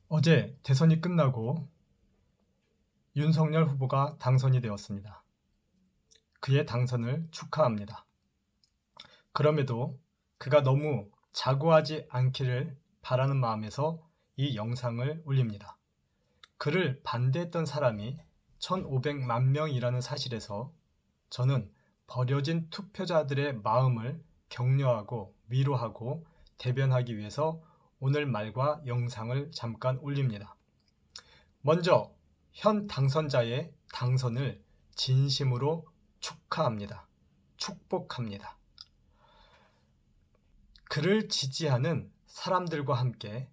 어제 대선이 끝나고 윤석열 후보가 당선이 되었습니다. 그의 당선을 축하합니다. 그럼에도 그가 너무 자고하지 않기를 바라는 마음에서 이 영상을 올립니다. 그를 반대했던 사람이 1,500만 명이라는 사실에서 저는 버려진 투표자들의 마음을 격려하고 위로하고 대변하기 위해서 오늘 말과 영상을 잠깐 올립니다. 먼저 현 당선자의 당선을 진심으로 축하합니다. 축복합니다. 그를 지지하는 사람들과 함께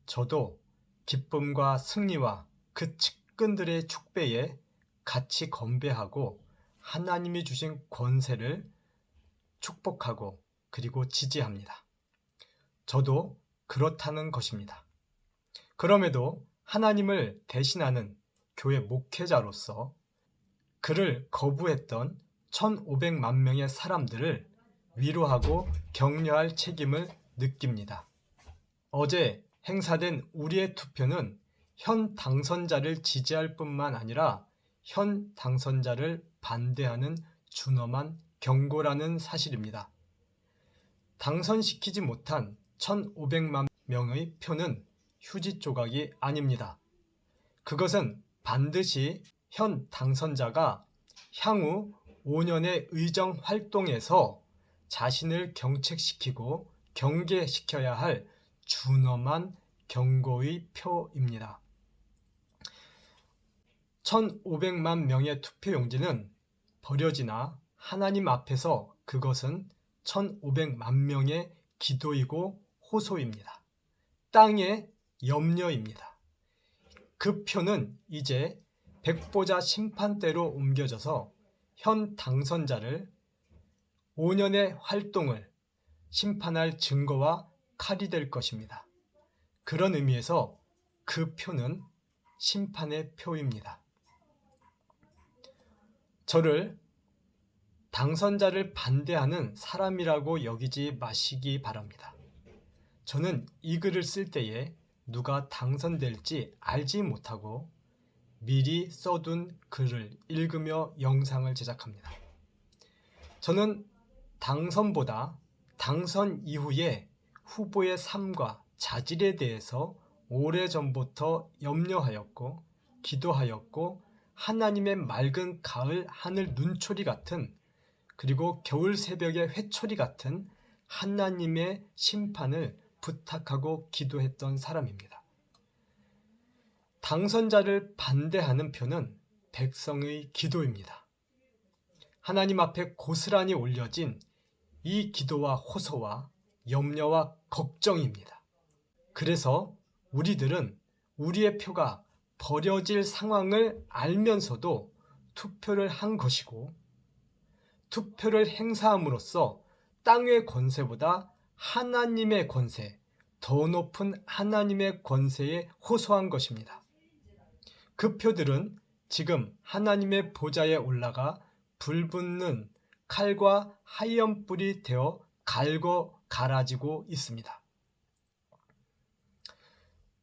저도 기쁨과 승리와 그 측근들의 축배에 같이 건배하고 하나님이 주신 권세를 축복하고 그리고 지지합니다. 저도 그렇다는 것입니다. 그럼에도 하나님을 대신하는 교회 목회자로서 그를 거부했던 1,500만 명의 사람들을 위로하고 격려할 책임을 느낍니다. 어제 행사된 우리의 투표는 현 당선자를 지지할 뿐만 아니라 현 당선자를 반대하는 준엄한 경고라는 사실입니다. 당선시키지 못한 1,500만 명의 표는 휴지 조각이 아닙니다. 그것은 반드시 현 당선자가 향후 5년의 의정 활동에서 자신을 경책시키고 경계시켜야 할 준엄한 경고의 표입니다. 1,500만 명의 투표용지는 버려지나 하나님 앞에서 그것은 1,500만 명의 기도이고 호소입니다. 땅의 염려입니다. 그 표는 이제 백보자 심판대로 옮겨져서 현 당선자를 5년의 활동을 심판할 증거와 칼이 될 것입니다. 그런 의미에서 그 표는 심판의 표입니다. 저를 당선자를 반대하는 사람이라고 여기지 마시기 바랍니다. 저는 이 글을 쓸 때에 누가 당선될지 알지 못하고 미리 써둔 글을 읽으며 영상을 제작합니다. 저는 당선보다 당선 이후의 후보의 삶과 자질에 대해서 오래전부터 염려하였고 기도하였고 하나님의 맑은 가을 하늘 눈초리 같은 그리고 겨울 새벽의 회초리 같은 하나님의 심판을 부탁하고 기도했던 사람입니다. 당선자를 반대하는 표는 백성의 기도입니다. 하나님 앞에 고스란히 올려진 이 기도와 호소와 염려와 걱정입니다. 그래서 우리들은 우리의 표가 버려질 상황을 알면서도 투표를 한 것이고 투표를 행사함으로써 땅의 권세보다 하나님의 권세, 더 높은 하나님의 권세에 호소한 것입니다. 그 표들은 지금 하나님의 보좌에 올라가 불붙는 칼과 하염불이 되어 갈고 갈아지고 있습니다.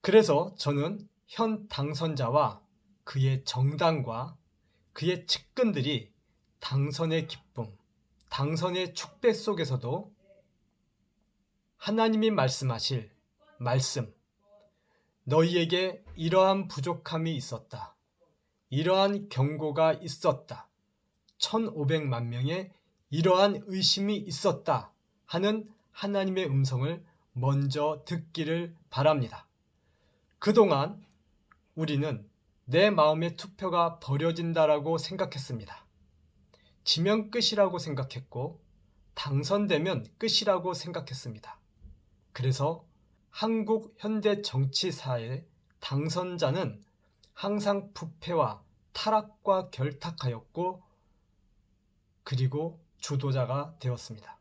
그래서 저는 현 당선자와 그의 정당과 그의 측근들이 당선의 기쁨, 당선의 축배 속에서도 하나님이 말씀하실 말씀, 너희에게 이러한 부족함이 있었다. 이러한 경고가 있었다. 1,500만 명의 이러한 의심이 있었다 하는 하나님의 음성을 먼저 듣기를 바랍니다. 그동안 우리는 내 마음의 투표가 버려진다라고 생각했습니다. 지면 끝이라고 생각했고 당선되면 끝이라고 생각했습니다. 그래서 한국 현대 정치사의 당선자는 항상 부패와 타락과 결탁하였고 그리고 주도자가 되었습니다.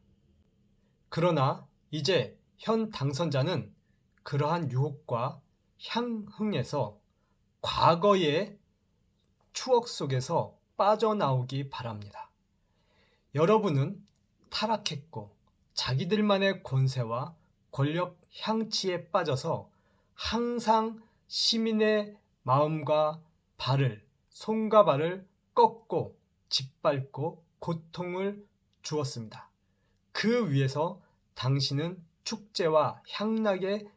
그러나 이제 현 당선자는 그러한 유혹과 향흥에서 과거의 추억 속에서 빠져나오기 바랍니다. 여러분은 타락했고 자기들만의 권세와 권력 향치에 빠져서 항상 시민의 마음과 발을, 손과 발을 꺾고 짓밟고 고통을 주었습니다. 그 위에서 당신은 축제와 향락의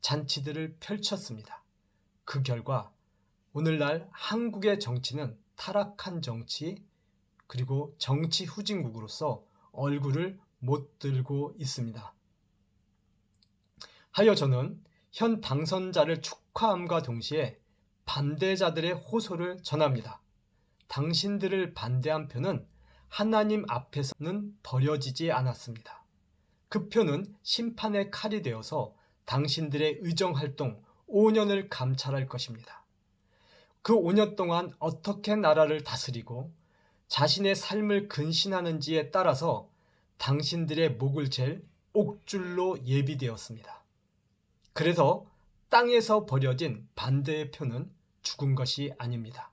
잔치들을 펼쳤습니다. 그 결과 오늘날 한국의 정치는 타락한 정치, 그리고 정치 후진국으로서 얼굴을 못 들고 있습니다. 하여 저는 현 당선자를 축하함과 동시에 반대자들의 호소를 전합니다. 당신들을 반대한 표는 하나님 앞에서는 버려지지 않았습니다. 그 표는 심판의 칼이 되어서 당신들의 의정활동 5년을 감찰할 것입니다. 그 5년 동안 어떻게 나라를 다스리고 자신의 삶을 근신하는지에 따라서 당신들의 목을 잴 옥줄로 예비되었습니다. 그래서 땅에서 버려진 반대의 표는 죽은 것이 아닙니다.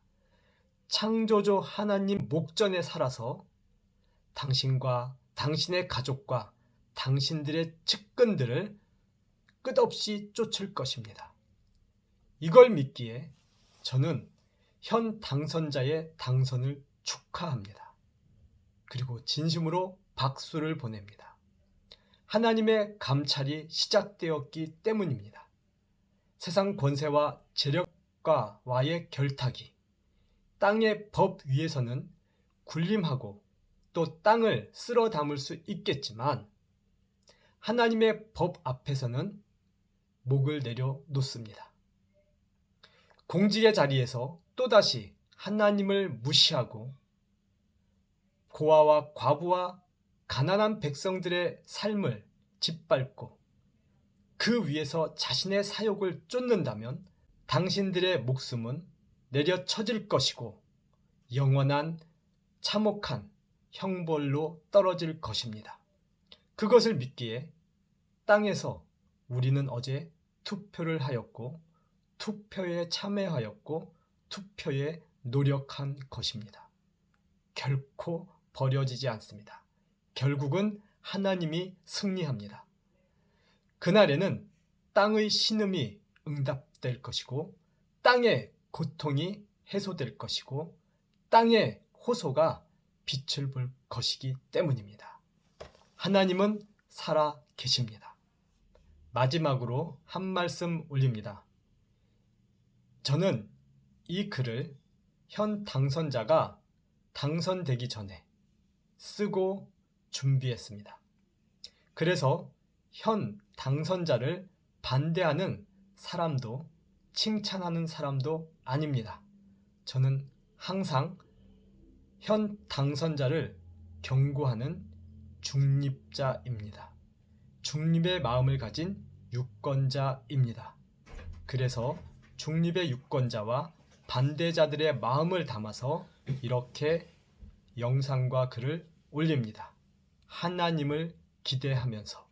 창조주 하나님 목전에 살아서 당신과 당신의 가족과 당신들의 측근들을 끝없이 쫓을 것입니다. 이걸 믿기에 저는 현 당선자의 당선을 축하합니다. 그리고 진심으로 박수를 보냅니다. 하나님의 감찰이 시작되었기 때문입니다. 세상 권세와 재력과와의 결탁이 땅의 법 위에서는 군림하고 또 땅을 쓸어 담을 수 있겠지만 하나님의 법 앞에서는 목을 내려 놓습니다. 공직의 자리에서 또다시 하나님을 무시하고 고아와 과부와 가난한 백성들의 삶을 짓밟고 그 위에서 자신의 사욕을 쫓는다면 당신들의 목숨은 내려쳐질 것이고 영원한 참혹한 형벌로 떨어질 것입니다. 그것을 믿기에 땅에서 우리는 어제 투표를 하였고 투표에 참여하였고 투표에 노력한 것입니다. 결코 버려지지 않습니다. 결국은 하나님이 승리합니다. 그날에는 땅의 신음이 응답될 것이고 땅의 고통이 해소될 것이고 땅의 호소가 빛을 볼 것이기 때문입니다. 하나님은 살아 계십니다. 마지막으로 한 말씀 올립니다. 저는 이 글을 현 당선자가 당선되기 전에 쓰고 준비했습니다. 그래서 현 당선자를 반대하는 사람도 칭찬하는 사람도 아닙니다. 저는 항상 현 당선자를 경고하는 중립자입니다. 중립의 마음을 가진 유권자입니다. 그래서 중립의 유권자와 반대자들의 마음을 담아서 이렇게 영상과 글을 올립니다. 하나님을 기대하면서